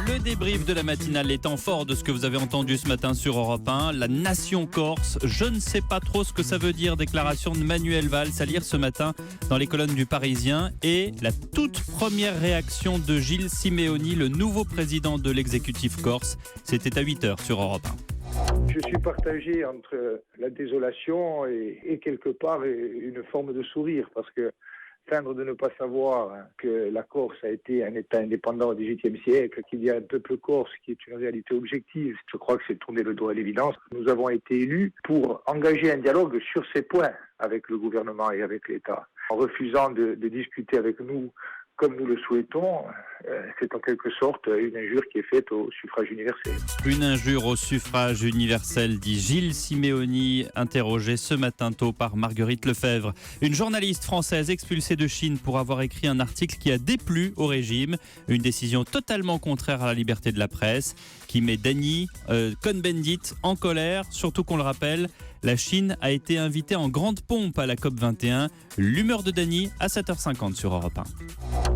Le débrief de la matinale, les temps forts de ce que vous avez entendu ce matin sur Europe 1. La nation corse, je ne sais pas trop ce que ça veut dire. Déclaration de Manuel Valls à lire ce matin dans les colonnes du Parisien. Et la toute première réaction de Gilles Simeoni, le nouveau président de l'exécutif corse. C'était à 8h sur Europe 1. Je suis partagé entre la désolation et quelque part une forme de sourire, parce que feindre de ne pas savoir que la Corse a été un État indépendant au XVIIIe siècle, qu'il y a un peuple corse qui est une réalité objective, je crois que c'est tourner le dos à l'évidence. Nous avons été élus pour engager un dialogue sur ces points avec le gouvernement et avec l'État. En refusant de discuter avec nous comme nous le souhaitons, c'est en quelque sorte une injure qui est faite au suffrage universel. Une injure au suffrage universel, dit Gilles Simeoni, interrogé ce matin tôt par Marguerite Lefebvre. Une journaliste française expulsée de Chine pour avoir écrit un article qui a déplu au régime. Une décision totalement contraire à la liberté de la presse, qui met Danny Cohn-Bendit en colère, surtout qu'on le rappelle. La Chine a été invitée en grande pompe à la COP21. L'humeur de Danny à 7h50 sur Europe 1.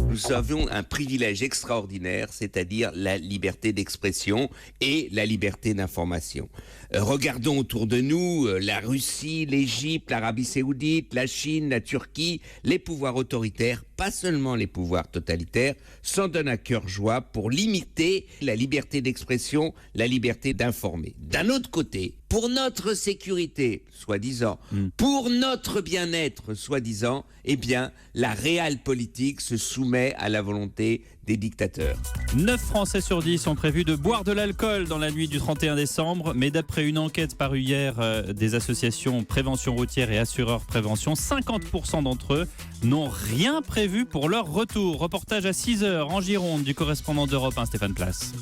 Nous avions un privilège extraordinaire, c'est-à-dire la liberté d'expression et la liberté d'information. Regardons autour de nous la Russie, l'Égypte, l'Arabie Saoudite, la Chine, la Turquie, les pouvoirs autoritaires, pas seulement les pouvoirs totalitaires, s'en donnent à cœur joie pour limiter la liberté d'expression, la liberté d'informer. D'un autre côté, pour notre sécurité, soi-disant, pour notre bien-être, soi-disant, eh bien, la réelle politique se soumet à la volonté des dictateurs. 9 Français sur 10 ont prévu de boire de l'alcool dans la nuit du 31 décembre, mais d'après une enquête parue hier des associations Prévention routière et Assureurs Prévention, 50% d'entre eux n'ont rien prévu pour leur retour. Reportage à 6h en Gironde du correspondant d'Europe 1, Stéphane Place.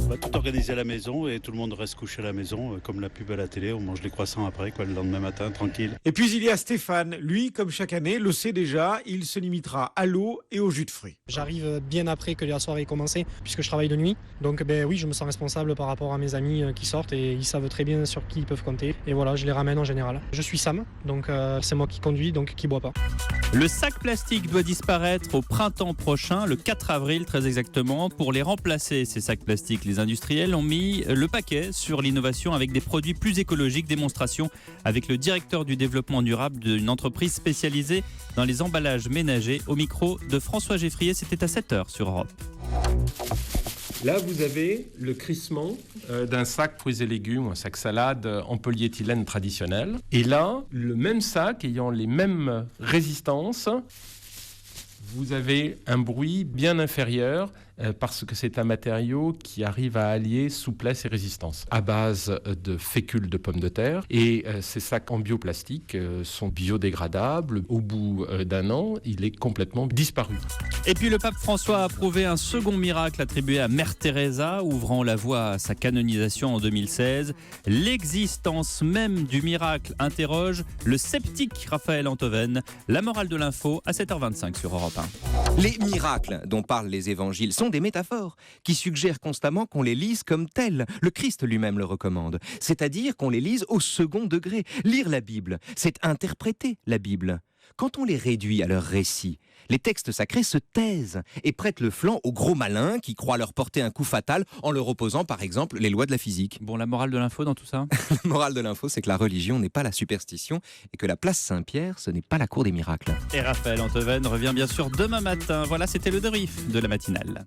On va tout organiser à la maison et tout le monde reste couché à la maison, comme la pub à la télé, on mange les croissants après, le lendemain matin, tranquille. Et puis il y a Stéphane, lui, comme chaque année, le sait déjà, il se limitera à l'eau et au jus de fruits. J'arrive bien après que la soirée ait commencé, puisque je travaille de nuit. Donc oui, je me sens responsable par rapport à mes amis qui sortent et ils savent très bien sur qui ils peuvent compter. Et voilà, je les ramène en général. Je suis Sam, donc c'est moi qui conduis, donc qui boit pas. Le sac plastique doit disparaître au printemps prochain, le 4 avril très exactement. Pour les remplacer, ces sacs plastiques, les industriels ont mis le paquet sur l'innovation avec des produits plus écologiques. Démonstration avec le directeur du développement durable d'une entreprise spécialisée dans les emballages ménagers. Au micro de François Geffrier, c'était à 7h sur Europe. Là, vous avez le crissement d'un sac fruits et légumes, un sac salade en polyéthylène traditionnel. Et là, le même sac ayant les mêmes résistances, vous avez un bruit bien inférieur parce que c'est un matériau qui arrive à allier souplesse et résistance à base de fécule de pommes de terre. Et ces sacs en bioplastique sont biodégradables. Au bout d'un an, il est complètement disparu. Et puis le pape François a approuvé un second miracle attribué à Mère Teresa, ouvrant la voie à sa canonisation en 2016. L'existence même du miracle interroge le sceptique Raphaël Antoven. La morale de l'info à 7h25 sur Europe 1. Les miracles dont parlent les évangiles sont des métaphores qui suggèrent constamment qu'on les lise comme tels. Le Christ lui-même le recommande, c'est-à-dire qu'on les lise au second degré. Lire la Bible, c'est interpréter la Bible. Quand on les réduit à leur récit, les textes sacrés se taisent et prêtent le flanc aux gros malins qui croient leur porter un coup fatal en leur opposant par exemple les lois de la physique. Bon, la morale de l'info dans tout ça ? La morale de l'info, c'est que la religion n'est pas la superstition et que la place Saint-Pierre, ce n'est pas la cour des miracles. Et Raphaël Antoven revient bien sûr demain matin. Voilà, c'était le débrief de la matinale.